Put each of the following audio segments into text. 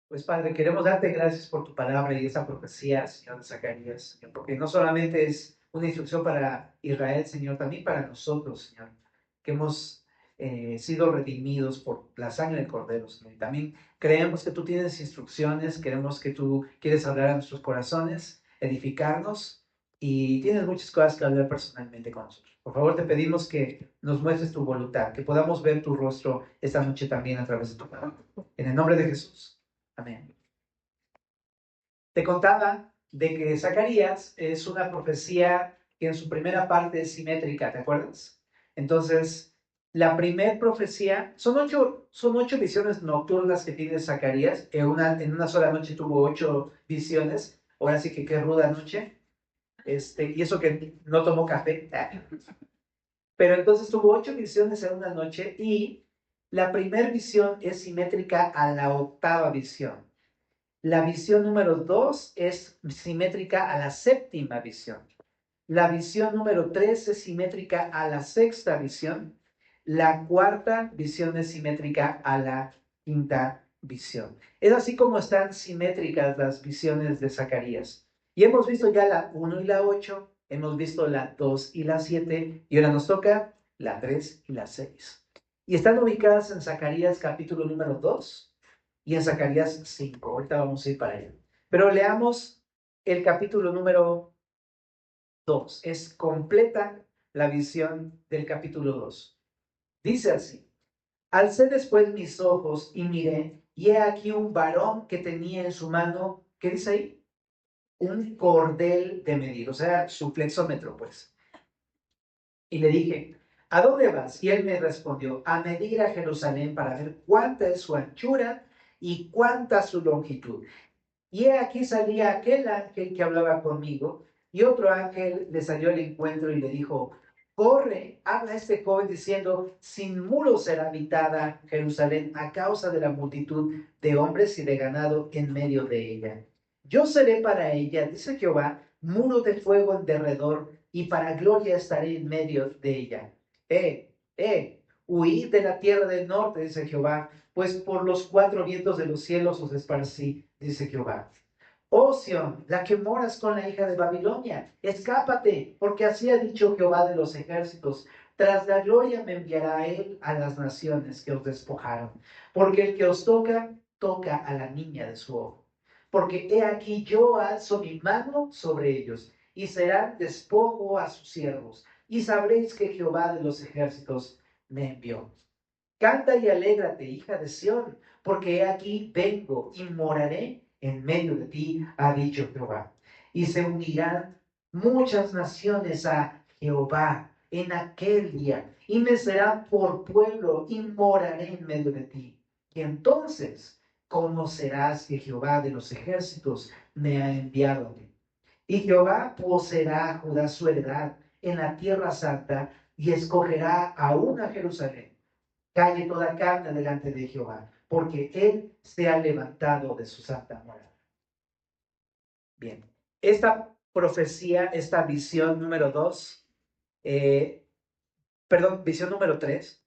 Pues Padre, queremos darte gracias por tu palabra y esa profecía, Señor, de Zacarías, Señor, porque no solamente es una instrucción para Israel, Señor, también para nosotros, Señor, que hemos sido redimidos por la sangre del Cordero, Señor. Y también creemos que tú tienes instrucciones, queremos que tú quieres hablar a nuestros corazones, edificarnos y tienes muchas cosas que hablar personalmente con nosotros. Por favor, te pedimos que nos muestres tu voluntad, que podamos ver tu rostro esta noche también a través de tu palabra. En el nombre de Jesús. Amén. Te contaba de que Zacarías es una profecía que en su primera parte es simétrica, ¿te acuerdas? Entonces, la primera profecía, son ocho visiones nocturnas que tiene Zacarías. En una sola noche tuvo 8 visiones. Ahora sí que qué ruda noche. Y eso que no tomó café. Pero entonces tuvo 8 visiones en una noche y la primera visión es simétrica a la octava visión. La visión número 2 es simétrica a la séptima visión. La visión número 3 es simétrica a la sexta visión. La cuarta visión es simétrica a la quinta visión. Es así como están simétricas las visiones de Zacarías. Y hemos visto ya la 1 y la 8, hemos visto la 2 y la 7, y ahora nos toca la 3 y la 6. Y están ubicadas en Zacarías capítulo número 2 y en Zacarías 5. Ahorita vamos a ir para allá. Pero leamos el capítulo número 2. Es completa la visión del capítulo 2. Dice así: alcé después mis ojos y miré, y he aquí un varón que tenía en su mano, ¿qué dice ahí? Un cordel de medir, o sea, su flexómetro, pues. Y le dije, ¿a dónde vas? Y él me respondió, a medir a Jerusalén para ver cuánta es su anchura y cuánta su longitud. Y he aquí salía aquel ángel que hablaba conmigo, y otro ángel le salió al encuentro y le dijo, corre, habla a este joven diciendo, sin muros será habitada Jerusalén a causa de la multitud de hombres y de ganado en medio de ella. Yo seré para ella, dice Jehová, muro de fuego en derredor, y para gloria estaré en medio de ella. Huid de la tierra del norte, dice Jehová, pues por los cuatro vientos de los cielos os esparcí, dice Jehová. Oh Sión, la que moras con la hija de Babilonia, escápate, porque así ha dicho Jehová de los ejércitos. Tras la gloria me enviará él a las naciones que os despojaron, porque el que os toca, toca a la niña de su ojo. Porque he aquí yo alzo mi mano sobre ellos, y serán despojo a sus siervos, y sabréis que Jehová de los ejércitos me envió. Canta y alégrate, hija de Sión, porque he aquí vengo y moraré en medio de ti, ha dicho Jehová. Y se unirán muchas naciones a Jehová en aquel día, y me serán por pueblo, y moraré en medio de ti. Y entonces conocerás que Jehová de los ejércitos me ha enviado a ti. Y Jehová poseerá a Judá su heredad en la tierra santa, y escogerá aún a Jerusalén. Calle toda carne delante de Jehová, porque él se ha levantado de su santa morada. Bien, esta profecía, esta visión número 2, visión número 3,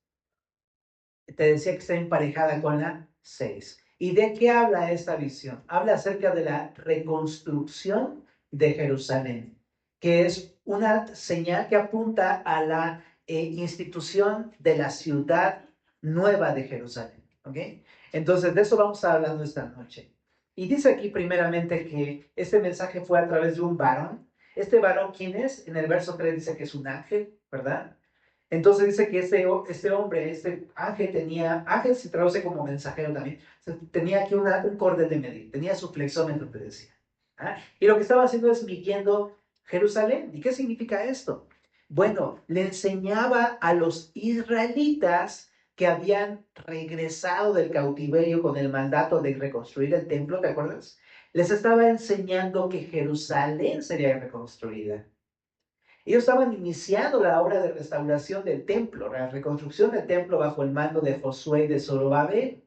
te decía que está emparejada con la 6. ¿Y de qué habla esta visión? Habla acerca de la reconstrucción de Jerusalén, que es una señal que apunta a la institución de la ciudad nueva de Jerusalén. ¿Ok? Entonces, de eso vamos a estar hablando esta noche. Y dice aquí primeramente que este mensaje fue a través de un varón. Este varón, ¿quién es? En el verso 3 dice que es un ángel, ¿verdad? Entonces dice que este hombre, este ángel se traduce como mensajero también, tenía aquí un cordel de medir, tenía su flexómetro, te decía. ¿Ah? Y lo que estaba haciendo es midiendo Jerusalén. ¿Y qué significa esto? Bueno, le enseñaba a los israelitas que habían regresado del cautiverio con el mandato de reconstruir el templo, ¿te acuerdas? Les estaba enseñando que Jerusalén sería reconstruida. Ellos estaban iniciando la obra de restauración del templo, la reconstrucción del templo bajo el mando de Josué y de Zorobabel,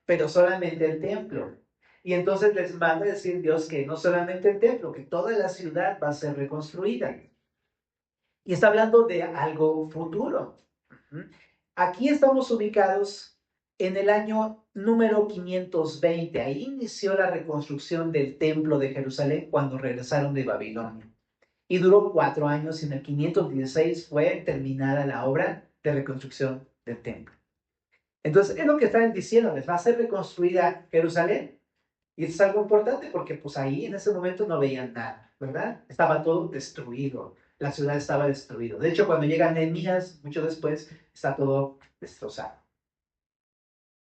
pero solamente el templo. Y entonces les manda decir Dios que no solamente el templo, que toda la ciudad va a ser reconstruida. Y está hablando de algo futuro. Aquí estamos ubicados en el año número 520. Ahí inició la reconstrucción del templo de Jerusalén cuando regresaron de Babilonia. Y duró 4 años y en el 516 fue terminada la obra de reconstrucción del templo. Entonces, es lo que están diciendo, les va a ser reconstruida Jerusalén. Y es algo importante porque pues ahí en ese momento no veían nada, ¿verdad? Estaba todo destruido, la ciudad estaba destruida. De hecho, cuando llegan Nehemías, mucho después, está todo destrozado.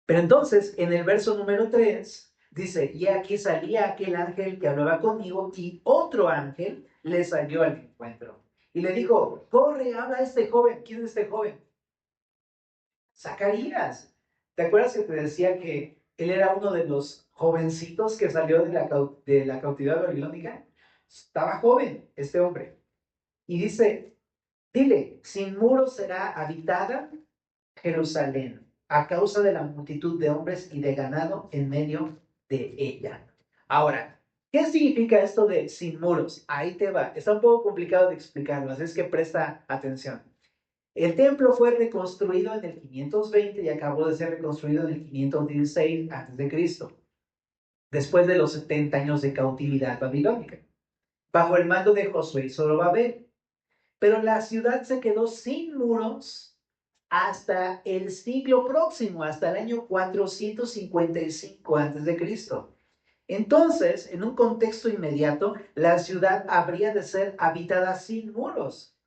Pero entonces, en el verso número 3, dice, y aquí salía aquel ángel que hablaba conmigo y otro ángel le salió al encuentro. Y le dijo, corre, habla a este joven. ¿Quién es este joven? Zacarías. ¿Te acuerdas que te decía que él era uno de los jovencitos que salió de la cautividad babilónica? Estaba joven este hombre. Y dice, dile, sin muros será habitada Jerusalén a causa de la multitud de hombres y de ganado en medio de ella. Ahora, ¿qué significa esto de sin muros? Ahí te va. Está un poco complicado de explicarlo, así es que presta atención. El templo fue reconstruido en el 520 y acabó de ser reconstruido en el 516 a.C., después de los 70 años de cautividad babilónica, bajo el mando de Josué y Zorobabel. Pero la ciudad se quedó sin muros hasta el siglo próximo, hasta el año 455 a.C. Entonces, en un contexto inmediato, la ciudad habría de ser habitada sin muros.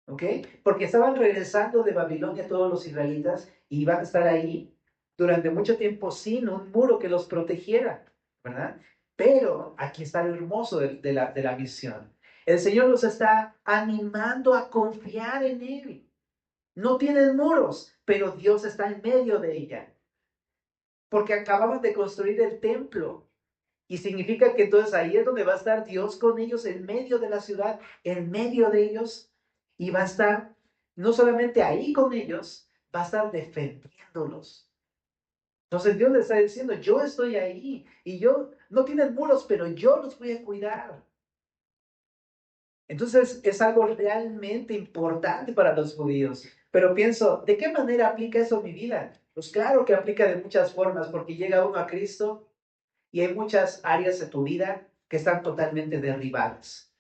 ¿Ok? Porque estaban regresando de Babilonia todos los israelitas y iban a estar ahí durante mucho tiempo sin un muro que los protegiera, ¿verdad? Pero aquí está lo hermoso de la visión. El Señor los está animando a confiar en Él. No tienen muros, pero Dios está en medio de ella. Porque acababan de construir el templo. Y significa que entonces ahí es donde va a estar Dios con ellos en medio de la ciudad, en medio de ellos, y va a estar no solamente ahí con ellos, va a estar defendiéndolos. Entonces Dios les está diciendo, yo estoy ahí y yo, no tienen muros, pero yo los voy a cuidar. Entonces es algo realmente importante para los judíos. Pero pienso, ¿de qué manera aplica eso en mi vida? Pues claro que aplica de muchas formas, porque llega uno a Cristo y hay muchas áreas de tu vida que están totalmente derribadas.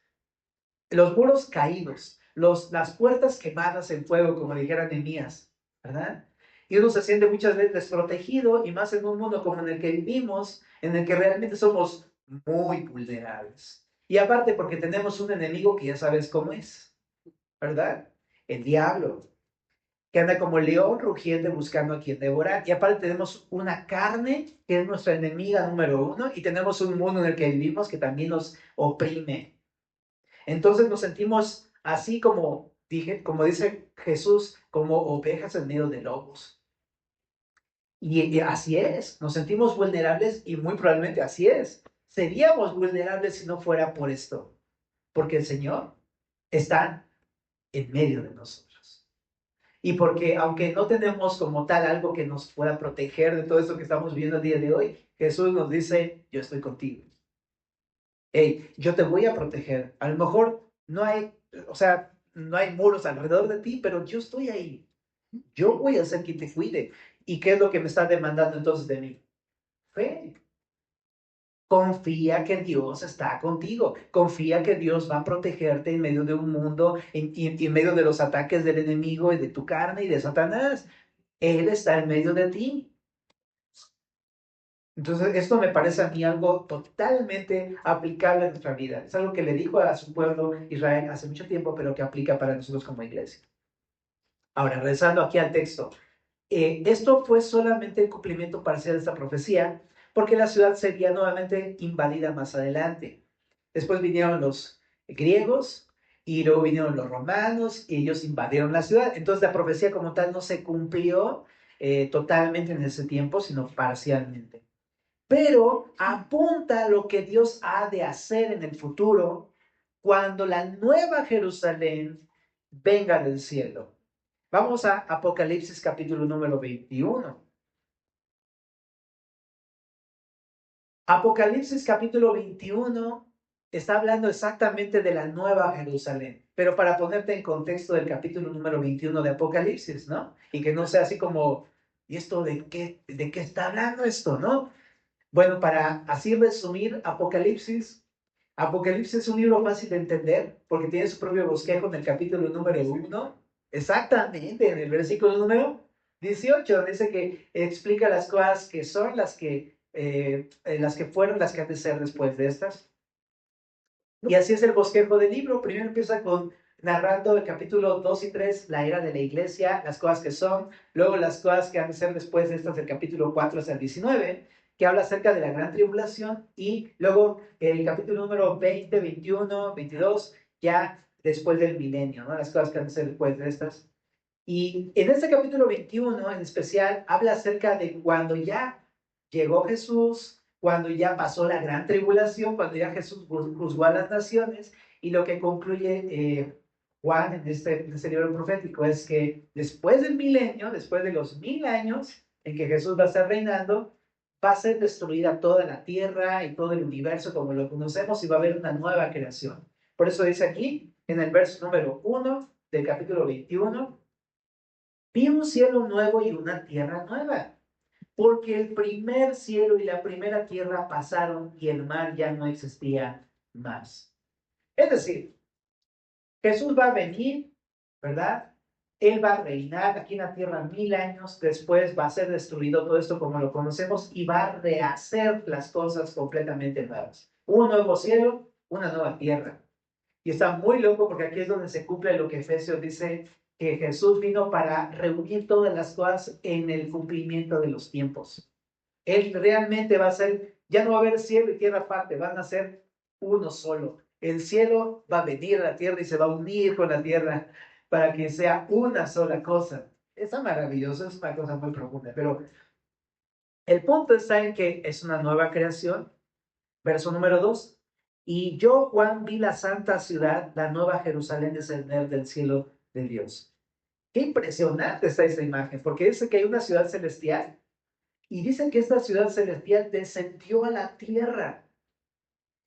Los muros caídos, las puertas quemadas en fuego, como dijera Nehemías, ¿verdad? Y uno se siente muchas veces desprotegido y más en un mundo como en el que vivimos, en el que realmente somos muy vulnerables. Y aparte porque tenemos un enemigo que ya sabes cómo es, ¿verdad? El diablo, que anda como el león rugiente buscando a quien devorar. Y aparte tenemos una carne que es nuestra enemiga número uno y tenemos un mundo en el que vivimos que también nos oprime. Entonces nos sentimos así como dice Jesús, como ovejas en medio de lobos. Y así es, nos sentimos vulnerables y muy probablemente así es. Seríamos vulnerables si no fuera por esto, porque el Señor está en medio de nosotros. Y porque aunque no tenemos como tal algo que nos pueda proteger de todo esto que estamos viendo el día de hoy, Jesús nos dice, yo estoy contigo. Hey, yo te voy a proteger. A lo mejor no hay, o sea, no hay muros alrededor de ti, pero yo estoy ahí. Yo voy a ser quien te cuide. ¿Y qué es lo que me está demandando entonces de mí? Fe. Confía que Dios está contigo. Confía que Dios va a protegerte en medio de un mundo, en medio de los ataques del enemigo y de tu carne y de Satanás. Él está en medio de ti. Entonces, esto me parece a mí algo totalmente aplicable a nuestra vida. Es algo que le dijo a su pueblo Israel hace mucho tiempo, pero que aplica para nosotros como iglesia. Ahora, regresando aquí al texto. Esto fue solamente el cumplimiento parcial de esta profecía, porque la ciudad sería nuevamente invadida más adelante. Después vinieron los griegos y luego vinieron los romanos y ellos invadieron la ciudad. Entonces la profecía como tal no se cumplió totalmente en ese tiempo, sino parcialmente. Pero apunta a lo que Dios ha de hacer en el futuro cuando la nueva Jerusalén venga del cielo. Vamos a Apocalipsis capítulo número 21. Apocalipsis capítulo 21 está hablando exactamente de la nueva Jerusalén, pero para ponerte en contexto del capítulo número 21 de Apocalipsis, ¿no? Y que no sea así como ¿Y esto de qué está hablando esto, no? Bueno, para así resumir, Apocalipsis es un libro fácil de entender porque tiene su propio bosquejo en el capítulo número 1, exactamente en el versículo número 18, dice que explica las cosas que son, las que fueron, las que han de ser después de estas. Y así es el bosquejo del libro. Primero empieza con narrando el capítulo 2 y 3, la era de la iglesia, las cosas que son, luego las cosas que han de ser después de estas del capítulo 4 hasta el 19, que habla acerca de la gran tribulación, y luego el capítulo número 20, 21, 22, ya después del milenio, ¿no? Las cosas que han de ser después de estas. Y en este capítulo 21 en especial habla acerca de cuando ya llegó Jesús, cuando ya pasó la gran tribulación, cuando ya Jesús juzgó a las naciones, y lo que concluye Juan en este libro profético es que después del milenio, después de los 1000 años en que Jesús va a estar reinando, va a ser destruida toda la tierra y todo el universo como lo conocemos, y va a haber una nueva creación. Por eso dice aquí, en el verso número 1 del capítulo 21, vi un cielo nuevo y una tierra nueva, porque el primer cielo y la primera tierra pasaron y el mar ya no existía más. Es decir, Jesús va a venir, ¿verdad? Él va a reinar aquí en la tierra 1000 años, después va a ser destruido todo esto como lo conocemos y va a rehacer las cosas completamente nuevas. Un nuevo cielo, una nueva tierra. Y está muy loco porque aquí es donde se cumple lo que Efesios dice, que Jesús vino para reunir todas las cosas en el cumplimiento de los tiempos. Él realmente va a ser, ya no va a haber cielo y tierra aparte, van a ser uno solo. El cielo va a venir a la tierra y se va a unir con la tierra para que sea una sola cosa. Está maravilloso, es una cosa muy profunda, pero el punto está en que es una nueva creación. Verso número 2. Y yo, Juan, vi la santa ciudad, la nueva Jerusalén, descender del cielo de Dios. Qué impresionante está esta imagen, porque dice que hay una ciudad celestial y dice que esta ciudad celestial descendió a la tierra.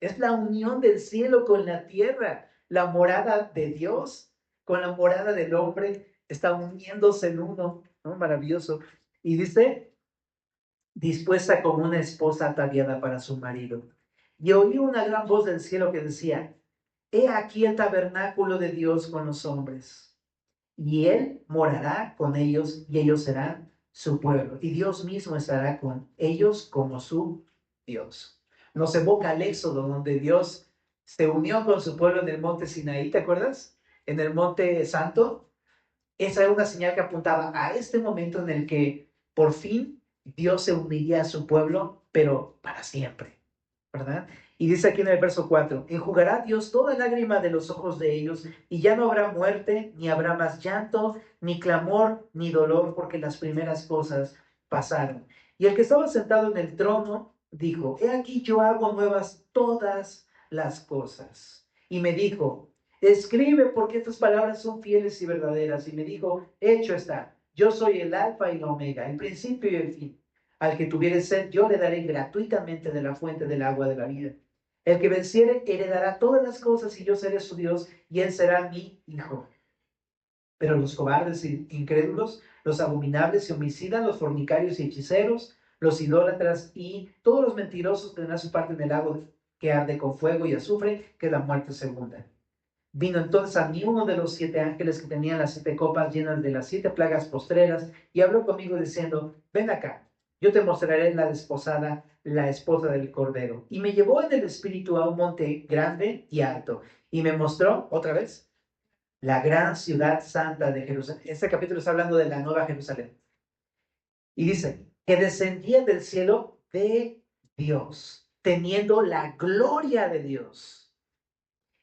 Es la unión del cielo con la tierra, la morada de Dios con la morada del hombre, está uniéndose en uno, ¿no? Maravilloso. Y dice, dispuesta como una esposa ataviada para su marido. Y oí una gran voz del cielo que decía, he aquí el tabernáculo de Dios con los hombres, y él morará con ellos, y ellos serán su pueblo, y Dios mismo estará con ellos como su Dios. Nos evoca al Éxodo, donde Dios se unió con su pueblo en el monte Sinaí, ¿te acuerdas? En el monte Santo. Esa era una señal que apuntaba a este momento en el que por fin Dios se uniría a su pueblo, pero para siempre, ¿verdad? Y dice aquí en el verso 4, enjugará Dios toda lágrima de los ojos de ellos, y ya no habrá muerte, ni habrá más llanto, ni clamor, ni dolor, porque las primeras cosas pasaron. Y el que estaba sentado en el trono dijo, he aquí yo hago nuevas todas las cosas. Y me dijo, escribe porque estas palabras son fieles y verdaderas. Y me dijo, hecho está, yo soy el alfa y la omega, el principio y el fin. Al que tuviere sed, yo le daré gratuitamente de la fuente del agua de la vida. El que venciere heredará todas las cosas y yo seré su Dios y él será mi hijo. Pero los cobardes e incrédulos, los abominables y homicidas, los fornicarios y hechiceros, los idólatras y todos los mentirosos tendrán su parte en el lago que arde con fuego y azufre, que es la muerte segunda. Vino entonces a mí uno de los 7 ángeles que tenían las 7 copas llenas de las 7 plagas postreras, y habló conmigo diciendo, ven acá, yo te mostraré la desposada, la esposa del Cordero. Y me llevó en el espíritu a un monte grande y alto, y me mostró, otra vez, la gran ciudad santa de Jerusalén. Este capítulo está hablando de la nueva Jerusalén. Y dice, que descendía del cielo de Dios, teniendo la gloria de Dios,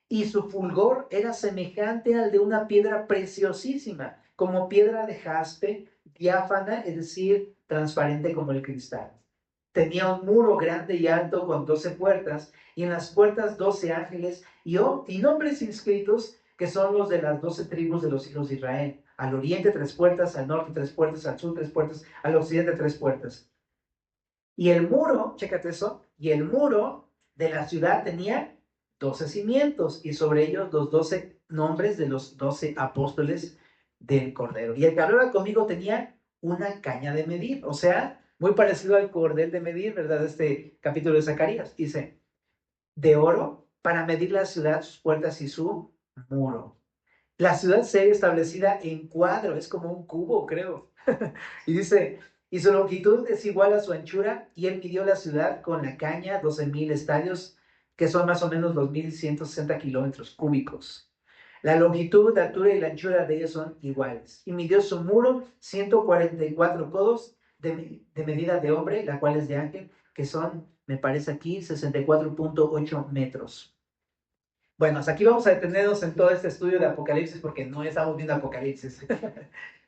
y su fulgor era semejante al de una piedra preciosísima, como piedra de jaspe, diáfana, es decir, transparente como el cristal. Tenía un muro grande y alto con 12 puertas, y en las puertas 12 ángeles y nombres inscritos, que son los de las 12 tribus de los hijos de Israel. Al oriente 3 puertas, al norte 3 puertas, al sur 3 puertas, al occidente 3 puertas. Y el muro, chécate eso, y el muro de la ciudad tenía 12 cimientos, y sobre ellos los 12 nombres de los 12 apóstoles del Cordero. Y el que hablaba conmigo tenía una caña de medir. O sea, muy parecido al cordel de medir, ¿verdad? Este capítulo de Zacarías. Dice, de oro para medir la ciudad, sus puertas y su muro. La ciudad se halla establecida en cuadro, es como un cubo, creo. Y dice, y su longitud es igual a su anchura, y él midió la ciudad con la caña, 12,000 estadios, que son más o menos 2,160 kilómetros cúbicos. La longitud, la altura y la anchura de ellos son iguales. Y midió su muro 144 codos de medida de hombre, la cual es de ángel, que son, me parece aquí, 64,8 metros. Bueno, hasta aquí vamos a detenernos en todo este estudio de Apocalipsis porque no estamos viendo Apocalipsis.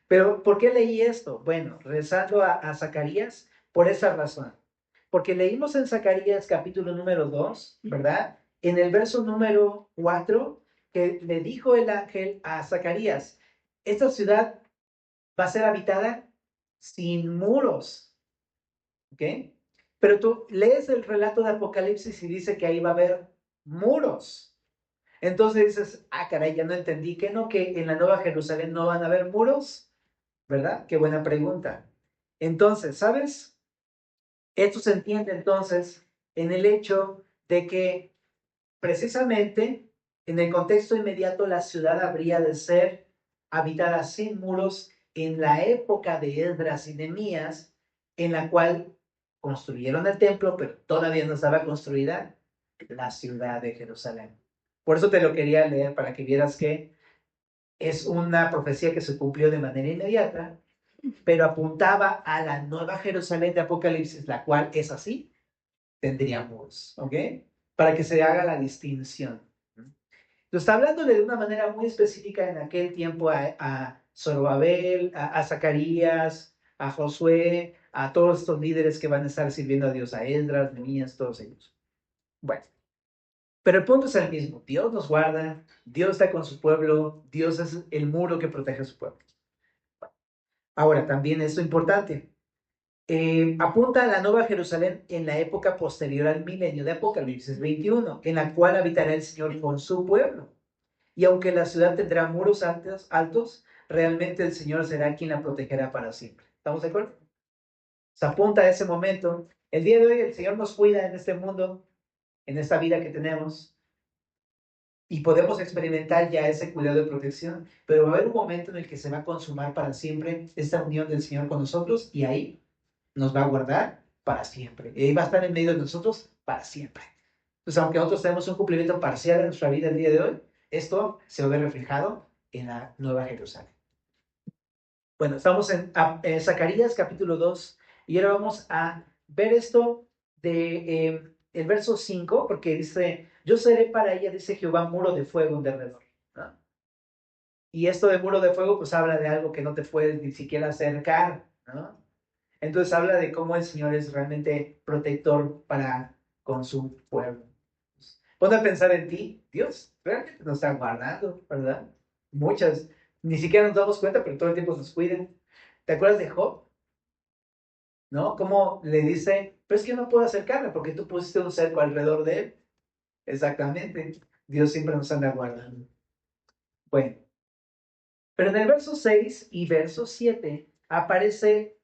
Pero, ¿por qué leí esto? Bueno, regresando a Zacarías, por esa razón. Porque leímos en Zacarías capítulo número 2, ¿verdad? En el verso número 4, que le dijo el ángel a Zacarías, esta ciudad va a ser habitada sin muros, ¿ok? Pero tú lees el relato de Apocalipsis y dice que ahí va a haber muros. Entonces dices, ah, caray, ya no entendí, que no, que en la Nueva Jerusalén no van a haber muros, ¿verdad? Qué buena pregunta. Entonces, ¿sabes? Esto se entiende entonces en el hecho de que precisamente en el contexto inmediato la ciudad habría de ser habitada sin muros en la época de Esdras y Nehemías, en la cual construyeron el templo, pero todavía no estaba construida la ciudad de Jerusalén. Por eso te lo quería leer para que vieras que es una profecía que se cumplió de manera inmediata, pero apuntaba a la nueva Jerusalén de Apocalipsis, la cual es así, tendríamos, ¿ok? Para que se haga la distinción. Entonces, está hablándole de una manera muy específica en aquel tiempo a Zorobabel, a Zacarías, a Josué, a todos estos líderes que van a estar sirviendo a Dios, a Esdras, Nehemías, todos ellos. Bueno, pero el punto es el mismo. Dios nos guarda, Dios está con su pueblo, Dios es el muro que protege a su pueblo. Ahora, también esto es importante. Apunta a la Nueva Jerusalén en la época posterior al milenio de Apocalipsis 21, en la cual habitará el Señor con su pueblo. Y aunque la ciudad tendrá muros altos, realmente el Señor será quien la protegerá para siempre. ¿Estamos de acuerdo? Se apunta a ese momento. El día de hoy el Señor nos cuida en este mundo, en esta vida que tenemos, y podemos experimentar ya ese cuidado de protección, pero va a haber un momento en el que se va a consumar para siempre esta unión del Señor con nosotros y ahí nos va a guardar para siempre. Y ahí va a estar en medio de nosotros para siempre. Entonces, aunque nosotros tenemos un cumplimiento parcial en nuestra vida el día de hoy, esto se va a ver reflejado en la Nueva Jerusalén. Bueno, estamos en Zacarías capítulo 2 y ahora vamos a ver esto de el verso 5, porque dice, yo seré para ella, dice Jehová, muro de fuego en derredor, ¿no? Y esto de muro de fuego, pues habla de algo que no te puedes ni siquiera acercar, ¿no? Entonces habla de cómo el Señor es realmente protector para con su pueblo. Ponte a pensar en ti, Dios realmente nos está guardando, ¿verdad? Muchas, ni siquiera nos damos cuenta, pero todo el tiempo nos cuidan. ¿Te acuerdas de Job? ¿No? Cómo le dice, pero es que no puedo acercarme porque tú pusiste un cerco alrededor de él. Exactamente. Dios siempre nos anda guardando. Bueno, pero en el verso 6 y verso 7 aparece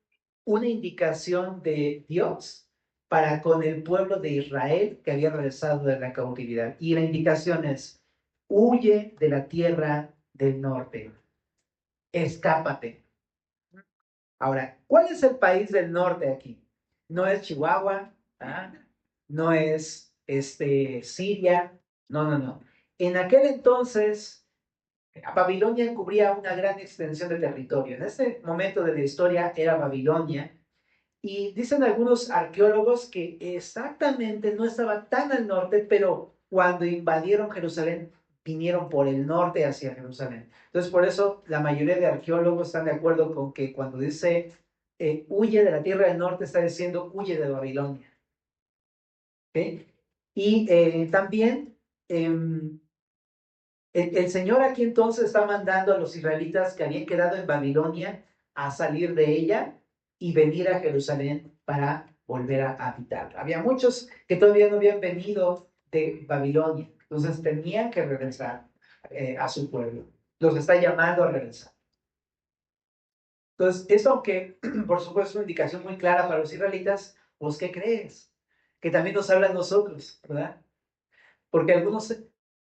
una indicación de Dios para con el pueblo de Israel que había regresado de la cautividad. Y la indicación es, huye de la tierra del norte, escápate. Ahora, ¿cuál es el país del norte aquí? No es Chihuahua, ¿ah? No es Siria, no, no, no. En aquel entonces, Babilonia cubría una gran extensión de territorio. En este momento de la historia era Babilonia. Y dicen algunos arqueólogos que exactamente no estaba tan al norte, pero cuando invadieron Jerusalén, vinieron por el norte hacia Jerusalén. Entonces, por eso la mayoría de arqueólogos están de acuerdo con que cuando dice huye de la tierra del norte, está diciendo huye de Babilonia. ¿Okay? Y también el Señor aquí entonces está mandando a los israelitas que habían quedado en Babilonia a salir de ella y venir a Jerusalén para volver a habitar. Había muchos que todavía no habían venido de Babilonia, entonces tenían que regresar a su pueblo. Los está llamando a regresar. Entonces, esto, aunque por supuesto es una indicación muy clara para los israelitas, ¿vos qué crees? Que también nos habla a nosotros, ¿verdad? Porque algunos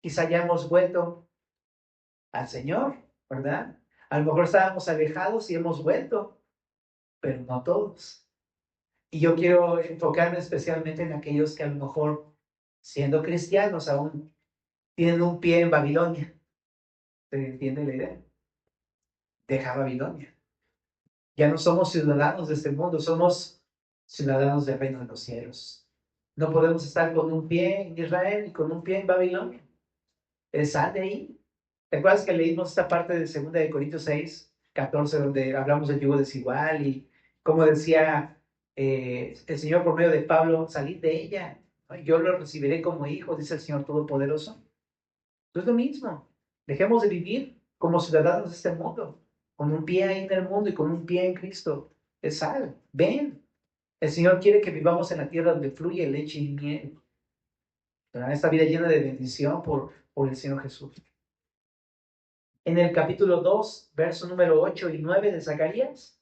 quizá ya hemos vuelto al Señor, ¿verdad? A lo mejor estábamos alejados y hemos vuelto, pero no todos. Y yo quiero enfocarme especialmente en aquellos que a lo mejor, siendo cristianos, aún tienen un pie en Babilonia. ¿Se entiende la idea? Deja Babilonia. Ya no somos ciudadanos de este mundo, somos ciudadanos del reino de los cielos. No podemos estar con un pie en Israel y con un pie en Babilonia. Sal de ahí. ¿Te acuerdas que leímos esta parte de 2 Corintios 6, 14, donde hablamos del yugo desigual y como decía el Señor por medio de Pablo, salid de ella, ¿no? Yo lo recibiré como hijo, dice el Señor Todopoderoso. Es lo mismo. Dejemos de vivir como ciudadanos de este mundo, con un pie ahí en el mundo y con un pie en Cristo. Es sal. Ven. El Señor quiere que vivamos en la tierra donde fluye leche y miel. ¿Verdad? Esta vida llena de bendición por el Señor Jesús. En el capítulo 2, verso número 8 y 9 de Zacarías,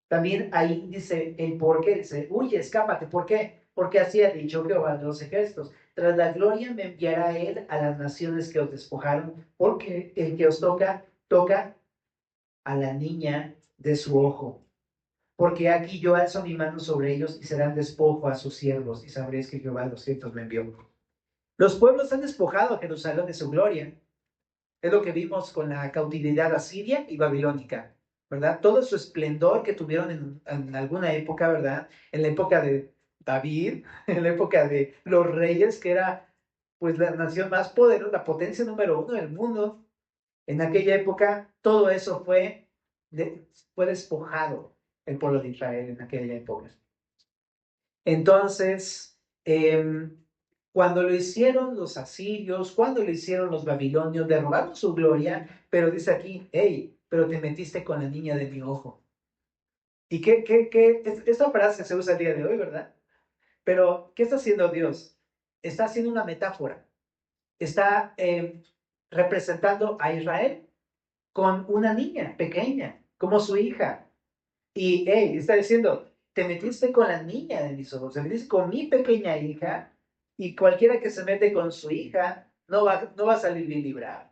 también ahí dice el por qué. Dice, huye, escápate. ¿Por qué? Porque así ha dicho Jehová de los ejércitos. Tras la gloria me enviará él a las naciones que os despojaron, porque el que os toca, toca a la niña de su ojo. Porque aquí yo alzo mi mano sobre ellos y serán despojo a sus siervos, y sabréis que Jehová de los ejércitos me envió. Los pueblos han despojado a Jerusalén de su gloria. Es lo que vimos con la cautividad asiria y babilónica, ¿verdad? Todo su esplendor que tuvieron en alguna época, ¿verdad? En la época de David, en la época de los reyes, que era pues la nación más poderosa, la potencia número uno del mundo. En aquella época, todo eso fue despojado el pueblo de Israel en aquella época. Entonces, cuando lo hicieron los asirios, cuando lo hicieron los babilonios, derrogaron su gloria, pero dice aquí, hey, pero te metiste con la niña de mi ojo. Y esta frase se usa el día de hoy, ¿verdad? Pero, ¿qué está haciendo Dios? Está haciendo una metáfora. Está representando a Israel con una niña pequeña, como su hija. Y, hey, está diciendo, te metiste con la niña de mis ojos, te metiste con mi pequeña hija, y cualquiera que se mete con su hija no va a salir bien librado,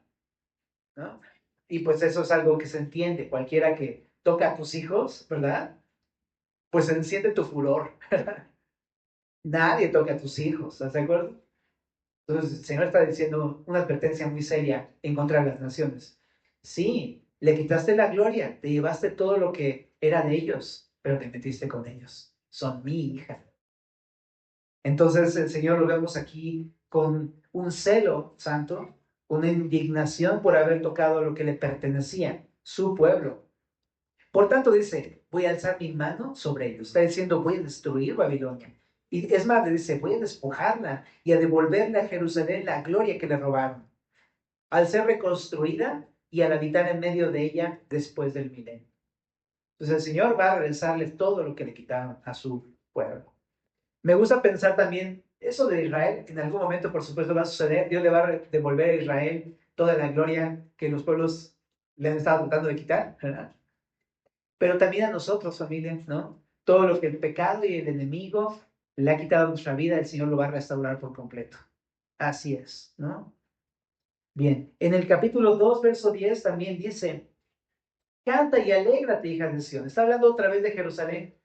¿no? Y pues eso es algo que se entiende. Cualquiera que toca a tus hijos, ¿verdad? Pues enciende tu furor. Nadie toca a tus hijos, ¿estás de acuerdo? Entonces el Señor está diciendo una advertencia muy seria en contra de las naciones. Sí, le quitaste la gloria, te llevaste todo lo que era de ellos, pero te metiste con ellos. Son mi hija. Entonces el Señor lo vemos aquí con un celo santo, una indignación por haber tocado lo que le pertenecía, su pueblo. Por tanto dice, voy a alzar mi mano sobre ellos. Está diciendo, voy a destruir Babilonia. Y es más, le dice, voy a despojarla y a devolverle a Jerusalén la gloria que le robaron, al ser reconstruida y al habitar en medio de ella después del milenio. Entonces el Señor va a regresarle todo lo que le quitaron a su pueblo. Me gusta pensar también eso de Israel, en algún momento por supuesto va a suceder, Dios le va a devolver a Israel toda la gloria que los pueblos le han estado tratando de quitar, ¿verdad? Pero también a nosotros, familia, ¿no? Todo lo que el pecado y el enemigo le ha quitado a nuestra vida, el Señor lo va a restaurar por completo. Así es, ¿no? Bien, en el capítulo 2, verso 10 también dice, canta y alégrate, hija de Sión. Está hablando otra vez de Jerusalén.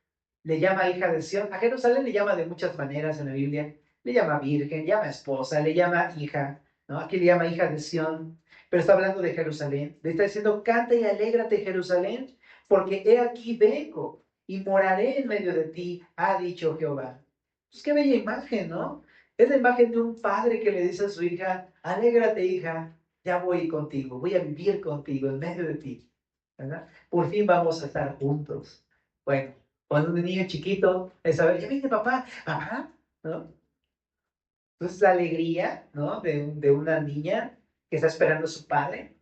Le llama hija de Sión. A Jerusalén le llama de muchas maneras en la Biblia. Le llama virgen, le llama esposa, le llama hija, ¿no? Aquí le llama hija de Sión, pero está hablando de Jerusalén. Le está diciendo, canta y alégrate, Jerusalén, porque he aquí vengo y moraré en medio de ti, ha dicho Jehová. Pues qué bella imagen, ¿no? Es la imagen de un padre que le dice a su hija, alégrate, hija, ya voy contigo, voy a vivir contigo en medio de ti, ¿verdad? Por fin vamos a estar juntos. Bueno, cuando un niño chiquito es saber, ya viene papá, ajá, ¿no? Entonces la alegría, ¿no? De una niña que está esperando a su padre.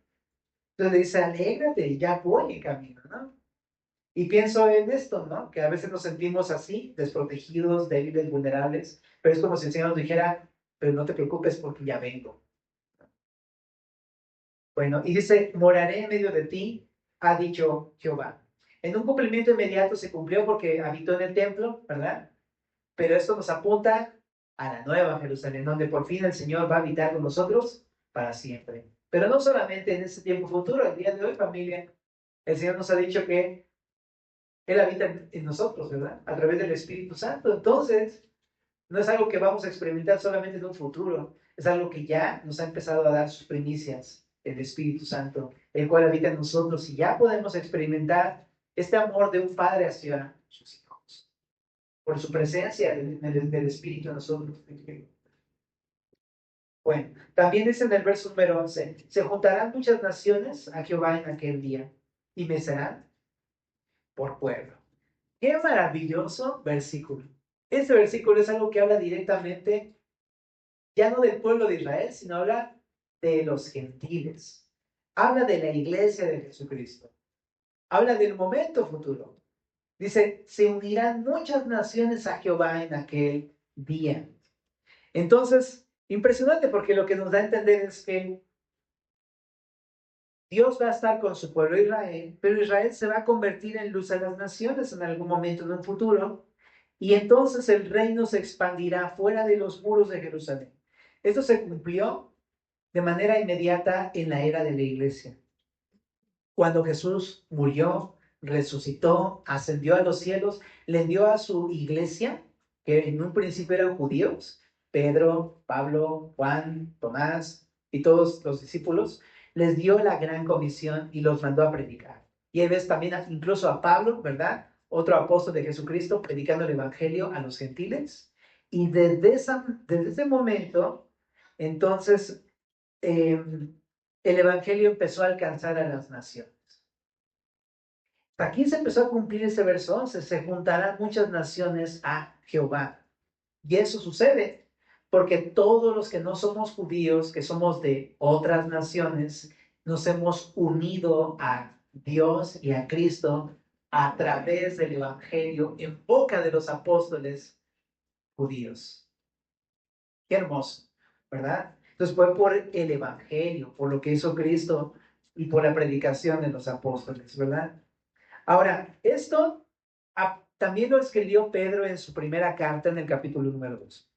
Entonces le dice, alégrate, ya voy en camino, ¿no? Y pienso en esto, ¿no? Que a veces nos sentimos así, desprotegidos, débiles, vulnerables, pero es como si el Señor nos dijera, pero no te preocupes porque ya vengo. Bueno, y dice, moraré en medio de ti, ha dicho Jehová. En un cumplimiento inmediato se cumplió porque habitó en el templo, ¿verdad? Pero esto nos apunta a la nueva Jerusalén, donde por fin el Señor va a habitar con nosotros para siempre. Pero no solamente en ese tiempo futuro, el día de hoy, familia, el Señor nos ha dicho que Él habita en nosotros, ¿verdad? A través del Espíritu Santo. Entonces, no es algo que vamos a experimentar solamente en un futuro, es algo que ya nos ha empezado a dar sus primicias, el Espíritu Santo, el cual habita en nosotros y ya podemos experimentar este amor de un padre hacia sus hijos, por su presencia del Espíritu en nosotros. Bueno, también dice en el verso número 11, se juntarán muchas naciones a Jehová en aquel día y me serán por pueblo. Qué maravilloso versículo. Este versículo es algo que habla directamente ya no del pueblo de Israel, sino habla de los gentiles. Habla de la iglesia de Jesucristo. Habla del momento futuro. Dice, se unirán muchas naciones a Jehová en aquel día. Entonces, impresionante porque lo que nos da a entender es que Dios va a estar con su pueblo Israel, pero Israel se va a convertir en luz a las naciones en algún momento en un futuro. Y entonces el reino se expandirá fuera de los muros de Jerusalén. Esto se cumplió de manera inmediata en la era de la iglesia. Cuando Jesús murió, resucitó, ascendió a los cielos, le dio a su iglesia, que en un principio eran judíos, Pedro, Pablo, Juan, Tomás y todos los discípulos, les dio la gran comisión y los mandó a predicar. Y ahí ves también incluso a Pablo, ¿verdad? Otro apóstol de Jesucristo, predicando el evangelio a los gentiles. Y desde ese momento, entonces, el evangelio empezó a alcanzar a las naciones. Aquí se empezó a cumplir ese verso 11, se juntarán muchas naciones a Jehová. Y eso sucede porque todos los que no somos judíos, que somos de otras naciones, nos hemos unido a Dios y a Cristo a través del evangelio en boca de los apóstoles judíos. Qué hermoso, ¿verdad? Entonces fue por el evangelio, por lo que hizo Cristo y por la predicación de los apóstoles, ¿verdad? Ahora, esto también lo escribió Pedro en su primera carta en el capítulo número 2.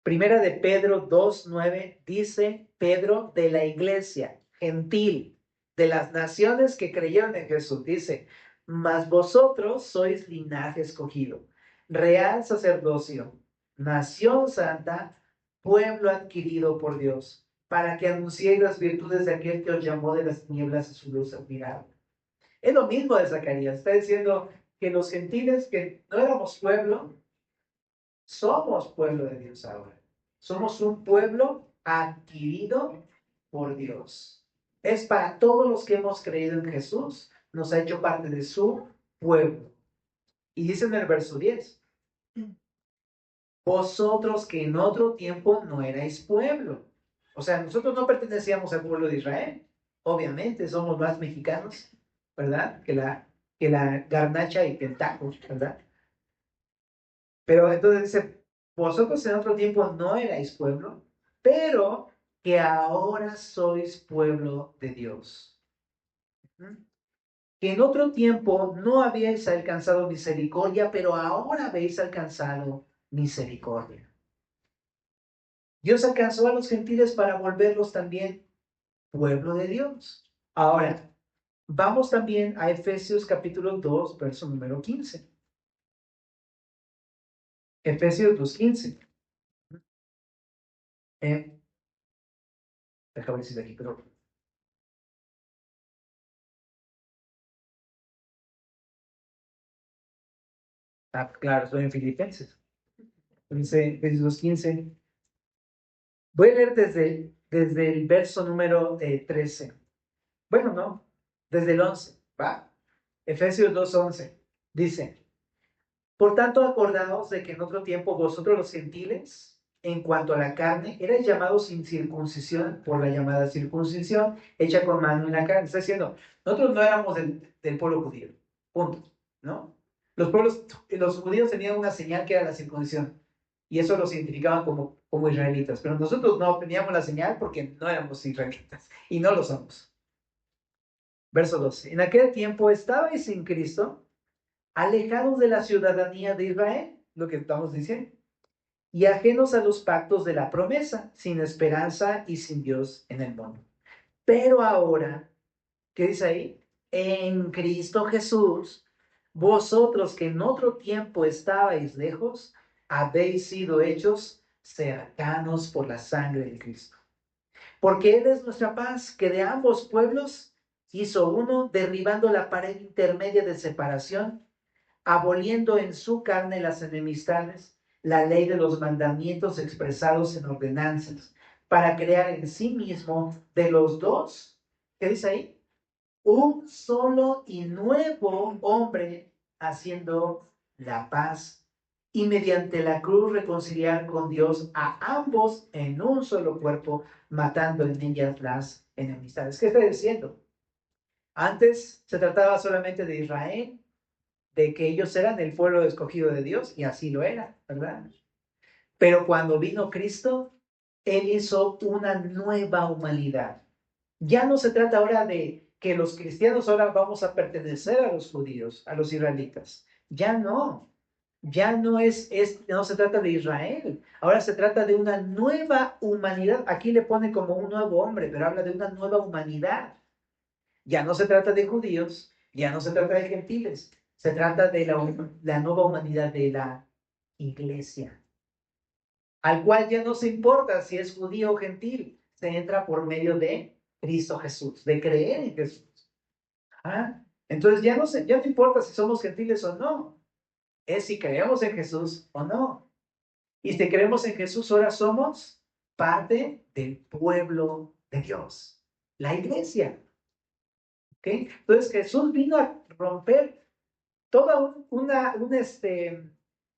Primera de Pedro 2:9 dice Pedro de la iglesia gentil, de las naciones que creyeron en Jesús, dice, mas vosotros sois linaje escogido, real sacerdocio, nación santa, pueblo adquirido por Dios, para que anunciéis las virtudes de aquel que os llamó de las tinieblas a su luz admirable. Es lo mismo de Zacarías, está diciendo que los gentiles que no éramos pueblo, somos pueblo de Dios ahora. Somos un pueblo adquirido por Dios. Es para todos los que hemos creído en Jesús, nos ha hecho parte de su pueblo. Y dice en el verso 10, vosotros que en otro tiempo no erais pueblo. O sea, nosotros no pertenecíamos al pueblo de Israel. Obviamente somos más mexicanos, ¿verdad? Que la garnacha y que el taco, ¿verdad? Pero entonces dice, vosotros en otro tiempo no erais pueblo, pero que ahora sois pueblo de Dios. Que en otro tiempo no habíais alcanzado misericordia, pero ahora habéis alcanzado misericordia. Dios alcanzó a los gentiles para volverlos también pueblo de Dios. Ahora, vamos también a Efesios capítulo 2, verso número 15. Efesios 2:15. Déjame decir aquí, pero... Ah, claro, estoy en Filipenses. Dice Efesios 2:15. Voy a leer desde el verso número 13. Bueno, no, desde el 11, ¿va? Efesios 2:11. Dice, por tanto, acordaos de que en otro tiempo vosotros los gentiles, en cuanto a la carne, erais llamados sin circuncisión por la llamada circuncisión hecha con mano en la carne. Está diciendo, nosotros no éramos del pueblo judío, punto, ¿no? Los judíos tenían una señal que era la circuncisión, y eso los identificaban como israelitas, pero nosotros no teníamos la señal porque no éramos israelitas, y no lo somos. Verso 12. En aquel tiempo estabais sin Cristo, alejados de la ciudadanía de Israel, lo que estamos diciendo, y ajenos a los pactos de la promesa, sin esperanza y sin Dios en el mundo. Pero ahora, ¿qué dice ahí? En Cristo Jesús, vosotros que en otro tiempo estabais lejos, habéis sido hechos cercanos por la sangre de Cristo. Porque Él es nuestra paz, que de ambos pueblos hizo uno, derribando la pared intermedia de separación, aboliendo en su carne las enemistades, la ley de los mandamientos expresados en ordenanzas, para crear en sí mismo de los dos, ¿qué dice ahí? Un solo y nuevo hombre, haciendo la paz, y mediante la cruz reconciliar con Dios a ambos en un solo cuerpo, matando en ellas las enemistades. ¿Qué está diciendo? Antes se trataba solamente de Israel, de que ellos eran el pueblo escogido de Dios, y así lo era, ¿verdad? Pero cuando vino Cristo, Él hizo una nueva humanidad. Ya no se trata ahora de que los cristianos ahora vamos a pertenecer a los judíos, a los israelitas. Ya no. Ya no no se trata de Israel. Ahora se trata de una nueva humanidad. Aquí le pone como un nuevo hombre, pero habla de una nueva humanidad. Ya no se trata de judíos, ya no se trata de gentiles. Se trata de la nueva humanidad de la iglesia, al cual ya no se importa si es judío o gentil. Se entra por medio de Cristo Jesús, de creer en Jesús. ¿Ah? Entonces ya no importa si somos gentiles o no, es si creemos en Jesús o no. Y si creemos en Jesús, ahora somos parte del pueblo de Dios, la iglesia. ¿Okay? Entonces Jesús vino a romper toda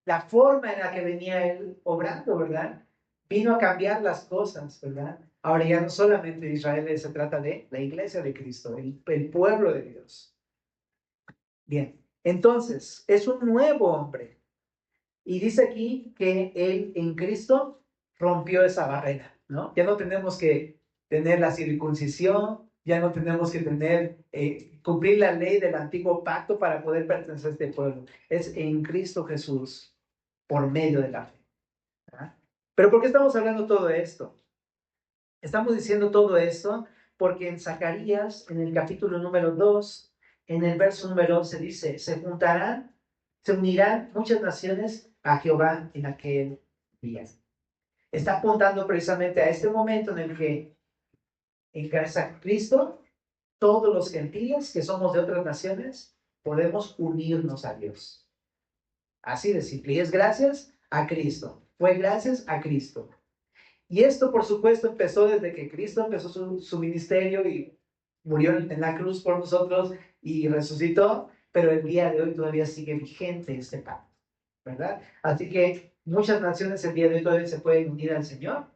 la forma en la que venía él obrando, ¿verdad? Vino a cambiar las cosas, ¿verdad? Ahora ya no solamente de Israel se trata de la iglesia de Cristo, el pueblo de Dios. Bien, entonces es un nuevo hombre. Y dice aquí que él en Cristo rompió esa barrera, ¿no? Ya no tenemos que tener la circuncisión, ya no tenemos que cumplir la ley del antiguo pacto para poder pertenecer a este pueblo. Es en Cristo Jesús por medio de la fe. ¿Ah? Pero ¿por qué estamos hablando todo esto? Estamos diciendo todo esto porque en Zacarías, en el capítulo número 2, en el verso número 11 dice, se unirán muchas naciones a Jehová en aquel día. Está apuntando precisamente a este momento en el que en Cristo, todos los gentiles que somos de otras naciones, podemos unirnos a Dios. Así de simple. Y es gracias a Cristo. Fue gracias a Cristo. Y esto, por supuesto, empezó desde que Cristo empezó su ministerio y murió en la cruz por nosotros y resucitó, pero el día de hoy todavía sigue vigente este pacto, ¿verdad? Así que muchas naciones el día de hoy todavía se pueden unir al Señor.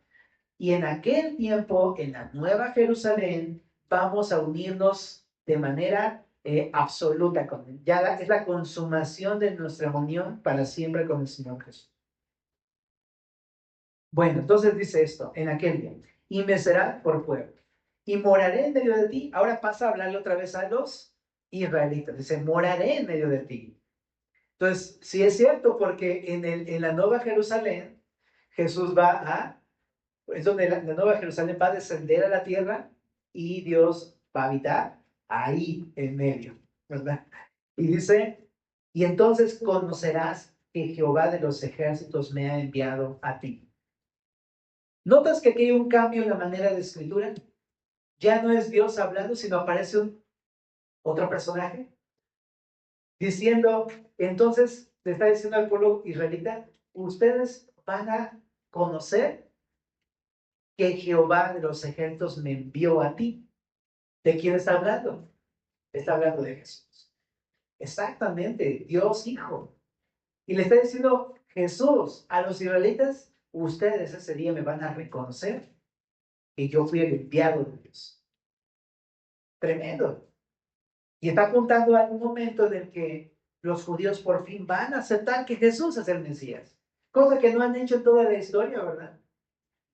Y en aquel tiempo, en la Nueva Jerusalén, vamos a unirnos de manera absoluta con Él. Es la consumación de nuestra unión para siempre con el Señor Jesús. Bueno, entonces dice esto, en aquel día, y me será por pueblo, y moraré en medio de ti. Ahora pasa a hablarle otra vez a los israelitas. Dice, moraré en medio de ti. Entonces, sí es cierto, porque en la Nueva Jerusalén, Jesús es donde la Nueva Jerusalén va a descender a la tierra y Dios va a habitar ahí en medio, ¿verdad? Y dice, y entonces conocerás que Jehová de los ejércitos me ha enviado a ti. ¿Notas que aquí hay un cambio en la manera de escritura? Ya no es Dios hablando, sino aparece otro personaje diciendo, entonces le está diciendo al pueblo israelita, ustedes van a conocer que Jehová de los ejércitos me envió a ti. ¿De quién está hablando? Está hablando de Jesús. Exactamente, Dios Hijo. Y le está diciendo Jesús a los israelitas, ustedes ese día me van a reconocer que yo fui el enviado de Dios. Tremendo. Y está apuntando a un momento en el que los judíos por fin van a aceptar que Jesús es el Mesías. Cosa que no han hecho en toda la historia, ¿verdad?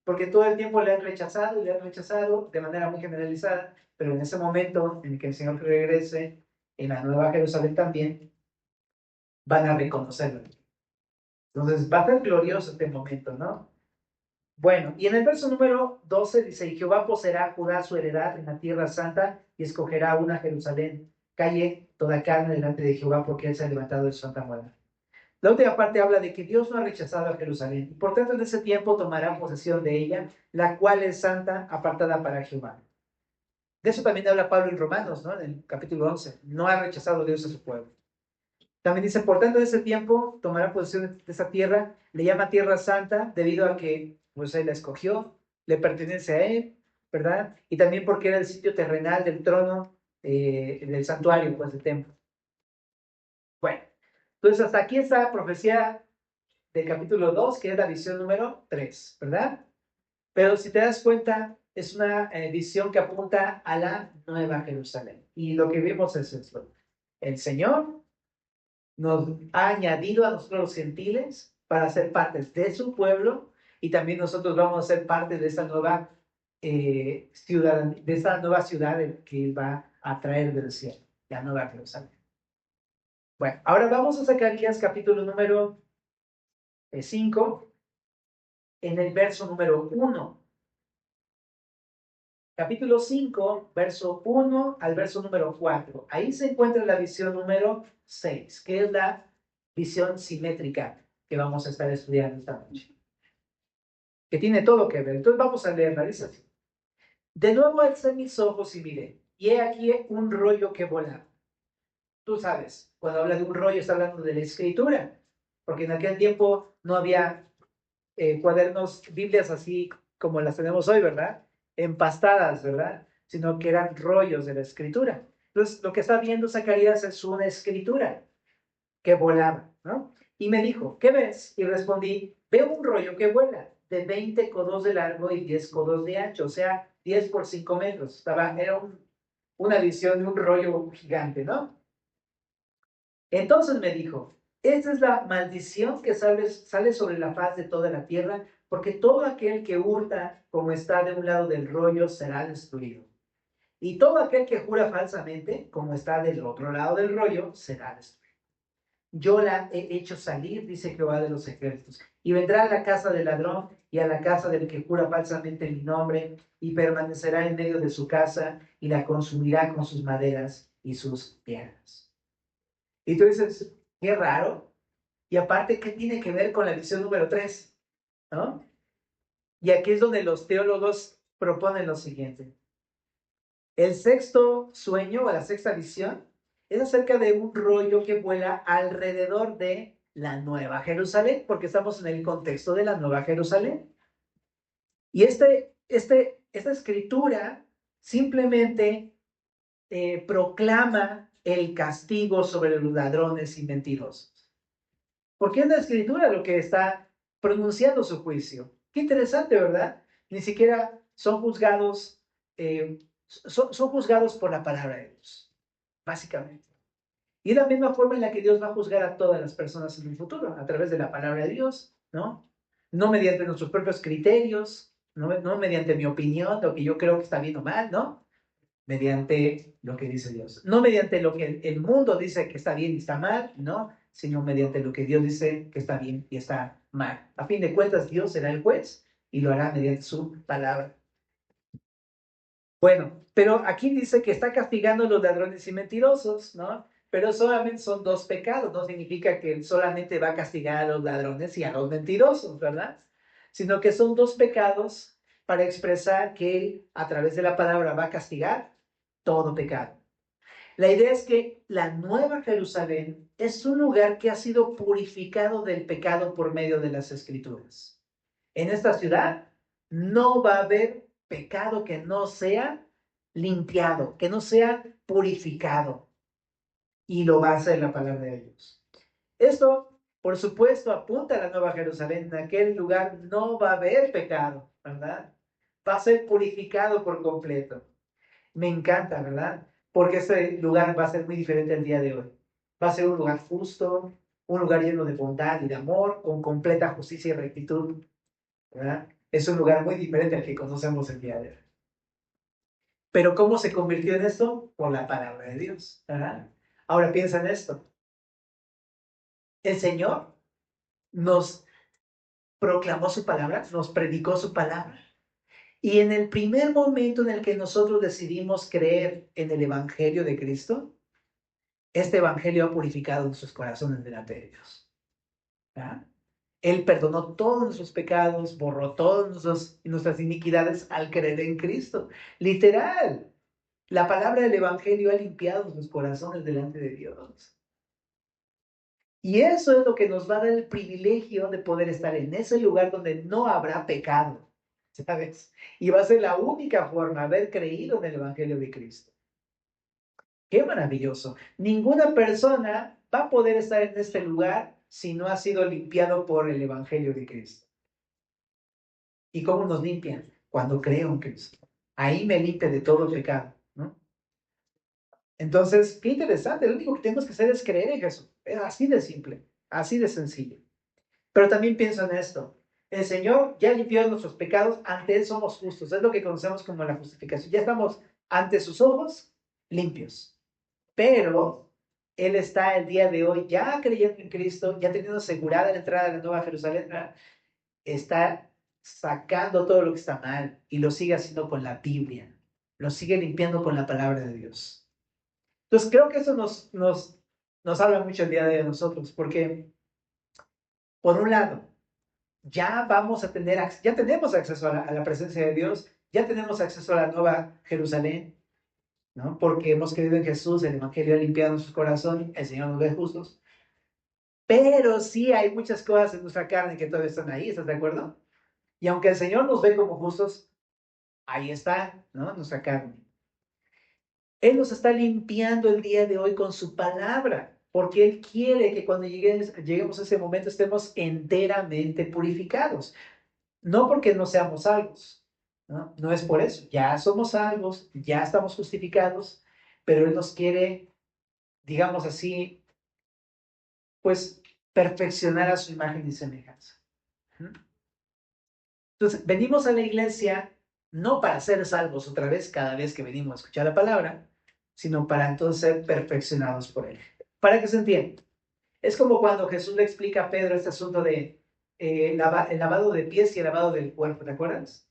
porque todo el tiempo le han rechazado y le han rechazado de manera muy generalizada, pero en ese momento en el que el Señor regrese, en la Nueva Jerusalén también, van a reconocerlo. Entonces va a ser glorioso este momento, ¿no? Bueno, y en el verso número 12 dice, y Jehová poseerá a Judá su heredad en la tierra santa y escogerá una Jerusalén. Calle toda carne delante de Jehová porque él se ha levantado de su santa morada. La última parte habla de que Dios no ha rechazado a Jerusalén y por tanto en ese tiempo tomará posesión de ella, la cual es santa, apartada para Jehová. De eso también habla Pablo en Romanos, ¿no? En el capítulo 11. No ha rechazado Dios a su pueblo. También dice, por tanto, en ese tiempo tomará posesión de esa tierra, le llama tierra santa, debido a que pues él la escogió, le pertenece a él, ¿verdad? Y también porque era el sitio terrenal del trono, del santuario, pues del templo. Bueno, entonces hasta aquí está la profecía del capítulo 2, que es la visión número 3, ¿verdad? Pero si te das cuenta, es una visión que apunta a la Nueva Jerusalén. Y lo que vimos es esto. El Señor nos ha añadido a nosotros los gentiles para ser parte de su pueblo y también nosotros vamos a ser parte de esta nueva ciudad, de esta nueva ciudad que Él va a traer del cielo, la Nueva Jerusalén. Bueno, ahora vamos a Zacarías capítulo número 5, en el verso número 1. Capítulo 5, verso 1 al verso número 4. Ahí se encuentra la visión número 6, que es la visión simétrica que vamos a estar estudiando esta noche, que tiene todo que ver. Entonces vamos a leerla, dice así. De nuevo alcé mis ojos y miré, y he aquí un rollo que volaba. Tú sabes, cuando habla de un rollo está hablando de la escritura, porque en aquel tiempo no había cuadernos, Biblias así como las tenemos hoy, ¿verdad? Empastadas, ¿verdad? Sino que eran rollos de la escritura. Entonces, lo que está viendo Zacarías es una escritura que volaba, ¿no? Y me dijo, ¿qué ves? Y respondí, veo un rollo que vuela, de 20 codos de largo y 10 codos de ancho, o sea, 10 por 5 metros. Era una visión de un rollo gigante, ¿no? Entonces me dijo, esta es la maldición que sale sobre la faz de toda la tierra, porque todo aquel que hurta como está de un lado del rollo será destruido. Y todo aquel que jura falsamente, como está del otro lado del rollo, será destruido. Yo la he hecho salir, dice Jehová de los ejércitos, y vendrá a la casa del ladrón y a la casa del que jura falsamente mi nombre, y permanecerá en medio de su casa, y la consumirá con sus maderas y sus piedras. Y tú dices, qué raro. Y aparte, ¿qué tiene que ver con la visión número 3? ¿No? Y aquí es donde los teólogos proponen lo siguiente. El sexto sueño o la sexta visión es acerca de un rollo que vuela alrededor de la Nueva Jerusalén, porque estamos en el contexto de la Nueva Jerusalén. Y esta escritura simplemente proclama el castigo sobre los ladrones y mentirosos. Porque es la escritura lo que está pronunciando su juicio. Qué interesante, ¿verdad? Ni siquiera son juzgados, son juzgados por la palabra de Dios, básicamente. Y es la misma forma en la que Dios va a juzgar a todas las personas en el futuro, a través de la palabra de Dios, ¿no? No mediante nuestros propios criterios, no mediante mi opinión, lo que yo creo que está bien o mal, ¿no? Mediante lo que dice Dios. No mediante lo que el mundo dice que está bien y está mal, ¿no? Sino mediante lo que Dios dice que está bien y está mal. A fin de cuentas, Dios será el juez y lo hará mediante su palabra. Bueno, pero aquí dice que está castigando a los ladrones y mentirosos, ¿no? Pero solamente son dos pecados, no significa que solamente va a castigar a los ladrones y a los mentirosos, ¿verdad? Sino que son dos pecados para expresar que Él, a través de la palabra, va a castigar todo pecado. La idea es que la Nueva Jerusalén es un lugar que ha sido purificado del pecado por medio de las Escrituras. En esta ciudad no va a haber pecado que no sea limpiado, que no sea purificado. Y lo va a hacer la palabra de Dios. Esto, por supuesto, apunta a la Nueva Jerusalén. En aquel lugar no va a haber pecado, ¿verdad? Va a ser purificado por completo. Me encanta, ¿verdad? Porque este lugar va a ser muy diferente el día de hoy. Va a ser un lugar justo, un lugar lleno de bondad y de amor, con completa justicia y rectitud, ¿verdad? Es un lugar muy diferente al que conocemos el día de hoy. Pero ¿cómo se convirtió en esto? Por la palabra de Dios, ¿verdad? Ahora piensa en esto. El Señor nos proclamó su palabra, nos predicó su palabra. Y en el primer momento en el que nosotros decidimos creer en el Evangelio de Cristo, este Evangelio ha purificado nuestros corazones delante de Dios, ¿verdad? Él perdonó todos nuestros pecados, borró todas nuestras iniquidades al creer en Cristo. Literal, la palabra del Evangelio ha limpiado nuestros corazones delante de Dios. Y eso es lo que nos va a dar el privilegio de poder estar en ese lugar donde no habrá pecado, ¿sabes? Y va a ser la única forma de haber creído en el Evangelio de Cristo. ¡Qué maravilloso! Ninguna persona va a poder estar en este lugar si no ha sido limpiado por el Evangelio de Cristo. ¿Y cómo nos limpian? Cuando creo en Cristo. Ahí me limpia de todo pecado, ¿no? Entonces, qué interesante. Lo único que tenemos que hacer es creer en Jesús. Es así de simple, así de sencillo. Pero también pienso en esto. El Señor ya limpió nuestros pecados, ante Él somos justos. Es lo que conocemos como la justificación. Ya estamos ante sus ojos limpios. Pero Él está el día de hoy ya creyendo en Cristo, ya teniendo asegurada la entrada de la Nueva Jerusalén, está sacando todo lo que está mal y lo sigue haciendo con la Biblia. Lo sigue limpiando con la palabra de Dios. Entonces creo que eso nos habla mucho el día de nosotros, porque por un lado, ya vamos a tener, ya tenemos acceso a la presencia de Dios, ya tenemos acceso a la Nueva Jerusalén, ¿no? Porque hemos creído en Jesús, el Evangelio ha limpiado nuestro corazón, el Señor nos ve justos. Pero sí hay muchas cosas en nuestra carne que todavía están ahí, ¿estás de acuerdo? Y aunque el Señor nos ve como justos, ahí está, ¿no? Nuestra carne. Él nos está limpiando el día de hoy con su palabra, porque Él quiere que cuando lleguemos a ese momento estemos enteramente purificados. No porque no seamos salvos, ¿no? No es por eso. Ya somos salvos, ya estamos justificados, pero Él nos quiere, digamos así, pues perfeccionar a su imagen y semejanza. Entonces, venimos a la iglesia no para ser salvos otra vez cada vez que venimos a escuchar la palabra, sino para entonces ser perfeccionados por Él. Para que se entienda. Es como cuando Jesús le explica a Pedro este asunto de el lavado de pies y el lavado del cuerpo, ¿te acuerdas?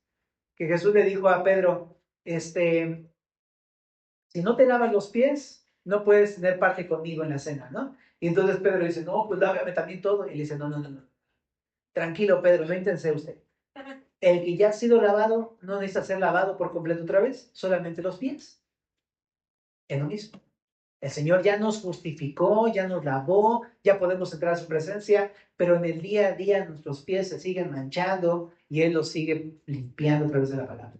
Que Jesús le dijo a Pedro, si no te lavas los pies, no puedes tener parte conmigo en la cena, ¿no? Y entonces Pedro dice, no, pues lávame también todo. Y le dice, no, no, no, no. Tranquilo, Pedro, no intense usted. El que ya ha sido lavado no necesita ser lavado por completo otra vez, solamente los pies. Es lo mismo. El Señor ya nos justificó, ya nos lavó, ya podemos entrar a su presencia, pero en el día a día nuestros pies se siguen manchando y Él los sigue limpiando a través de la palabra.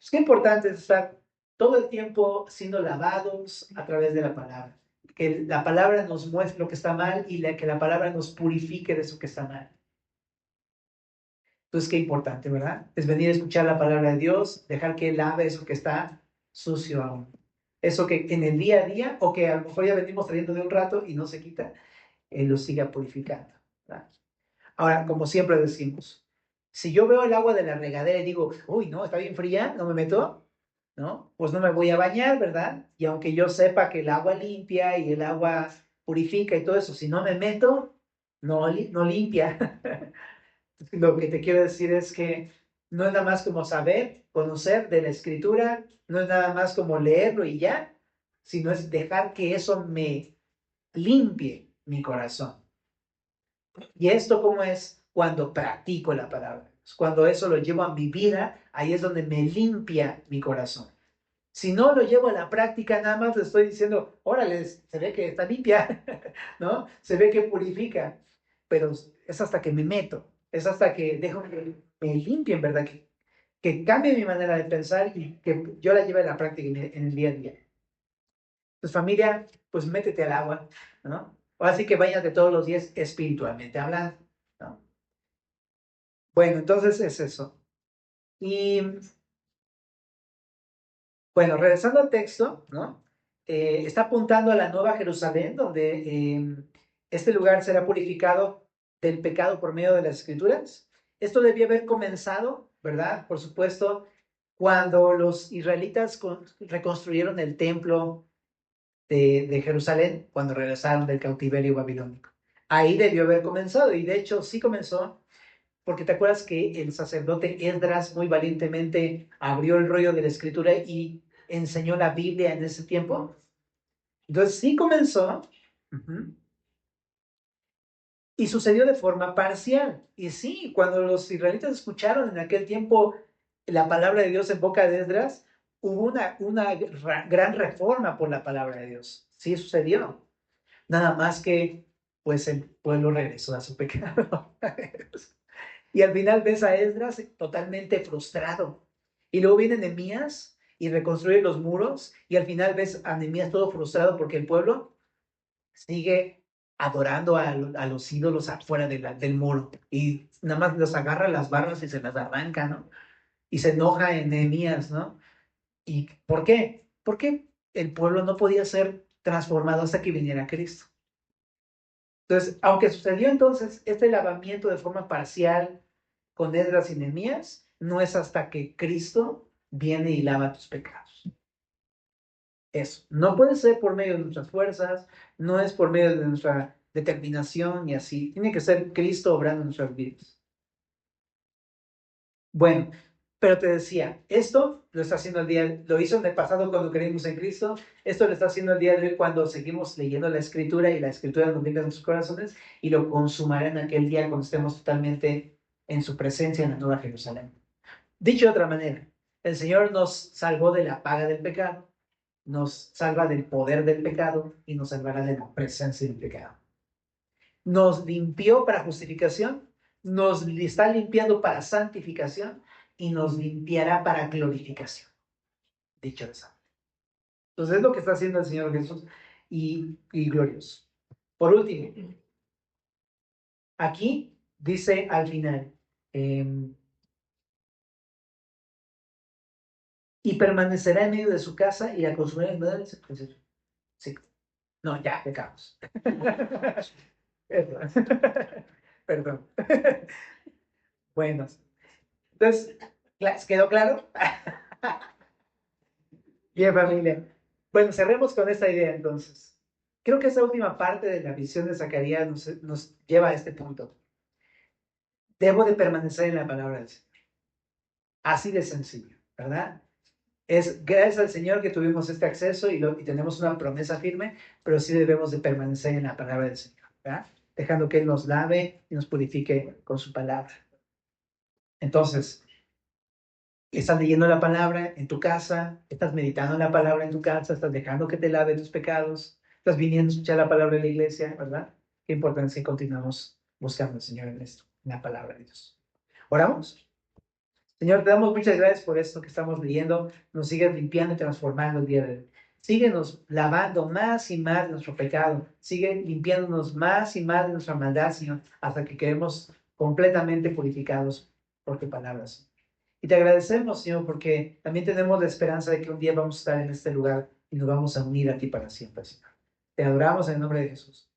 Es que importante es estar todo el tiempo siendo lavados a través de la palabra. Que la palabra nos muestre lo que está mal y que la palabra nos purifique de eso que está mal. Entonces, qué importante, ¿verdad? Es venir a escuchar la palabra de Dios, dejar que Él lave eso que está sucio aún. Eso que en el día a día, o que a lo mejor ya venimos trayendo de un rato y no se quita, Él lo siga purificando, ¿verdad? Ahora, como siempre decimos, si yo veo el agua de la regadera y digo, uy, no, está bien fría, no me meto, ¿no? Pues no me voy a bañar, ¿verdad? Y aunque yo sepa que el agua limpia y el agua purifica y todo eso, si no me meto, no limpia. Lo que te quiero decir es que no es nada más como saber, conocer de la escritura, no es nada más como leerlo y ya, sino es dejar que eso me limpie mi corazón. ¿Y esto cómo es? Cuando practico la palabra. Cuando eso lo llevo a mi vida, ahí es donde me limpia mi corazón. Si no lo llevo a la práctica, nada más le estoy diciendo, órale, se ve que está limpia, ¿no? Se ve que purifica, pero es hasta que me meto, es hasta que dejo que me limpie, en verdad, que cambie mi manera de pensar y que yo la lleve a la práctica en el día a día. Pues familia, pues métete al agua, ¿no? O así que bañate todos los días espiritualmente hablando, ¿no? Bueno, entonces es eso. Y bueno, regresando al texto, ¿no? Está apuntando a la Nueva Jerusalén, donde este lugar será purificado del pecado por medio de las Escrituras. Esto debió haber comenzado, ¿verdad? Por supuesto, cuando los israelitas reconstruyeron el templo de Jerusalén, cuando regresaron del cautiverio babilónico. Ahí debió haber comenzado, y de hecho sí comenzó, porque te acuerdas que el sacerdote Esdras muy valientemente abrió el rollo de la escritura y enseñó la Biblia en ese tiempo. Entonces sí comenzó. Y sucedió de forma parcial. Y sí, cuando los israelitas escucharon en aquel tiempo la palabra de Dios en boca de Esdras, hubo una gran reforma por la palabra de Dios. Sí sucedió. Nada más que, pues, el pueblo regresó a su pecado. Y al final ves a Esdras totalmente frustrado. Y luego viene Nehemías y reconstruye los muros. Y al final ves a Nehemías todo frustrado porque el pueblo sigue adorando a los ídolos afuera del muro. Y nada más los agarra las barras y se las arranca, ¿no? Y se enoja en Nehemías, ¿no? ¿Y por qué? Porque el pueblo no podía ser transformado hasta que viniera Cristo. Entonces, aunque sucedió entonces este lavamiento de forma parcial con Esdras y Nehemías, no es hasta que Cristo viene y lava tus pecados. Eso. No puede ser por medio de nuestras fuerzas, no es por medio de nuestra determinación y así. Tiene que ser Cristo obrando en nuestras vidas. Bueno, pero te decía, esto lo está haciendo el día, lo hizo en el pasado cuando creímos en Cristo, esto lo está haciendo el día de hoy cuando seguimos leyendo la Escritura y la Escritura nos brinda en nuestros corazones y lo consumará en aquel día cuando estemos totalmente en su presencia en la Nueva Jerusalén. Dicho de otra manera, el Señor nos salvó de la paga del pecado, nos salva del poder del pecado y nos salvará de la presencia del pecado. Nos limpió para justificación, nos está limpiando para santificación y nos limpiará para glorificación. Dicho de santo. Entonces es lo que está haciendo el Señor Jesús y glorioso. Por último, aquí dice al final, y permanecerá en medio de su casa y la consumirá en medio de su casa. Sí. No, ya, pecamos. Perdón. Perdón. Bueno, entonces, ¿quedó claro? Bien, familia. Bueno, cerremos con esta idea entonces. Creo que esa última parte de la visión de Zacarías nos lleva a este punto. Debo de permanecer en la palabra del Señor. Así de sencillo, ¿verdad? Es gracias al Señor que tuvimos este acceso y tenemos una promesa firme, pero sí debemos de permanecer en la palabra del Señor, ¿verdad? Dejando que Él nos lave y nos purifique con su palabra. Entonces, estás leyendo la palabra en tu casa, estás meditando en la palabra en tu casa, estás dejando que te lave tus pecados, estás viniendo a escuchar la palabra de la iglesia, ¿verdad? Qué importante es que continuamos buscando al Señor en esto, en la palabra de Dios. ¿Oramos? Señor, te damos muchas gracias por esto que estamos leyendo. Nos sigues limpiando y transformando el día de hoy. Síguenos lavando más y más de nuestro pecado. Sigue limpiándonos más y más de nuestra maldad, Señor, hasta que quedemos completamente purificados por tu palabra, Señor. Y te agradecemos, Señor, porque también tenemos la esperanza de que un día vamos a estar en este lugar y nos vamos a unir a ti para siempre, Señor. Te adoramos en el nombre de Jesús.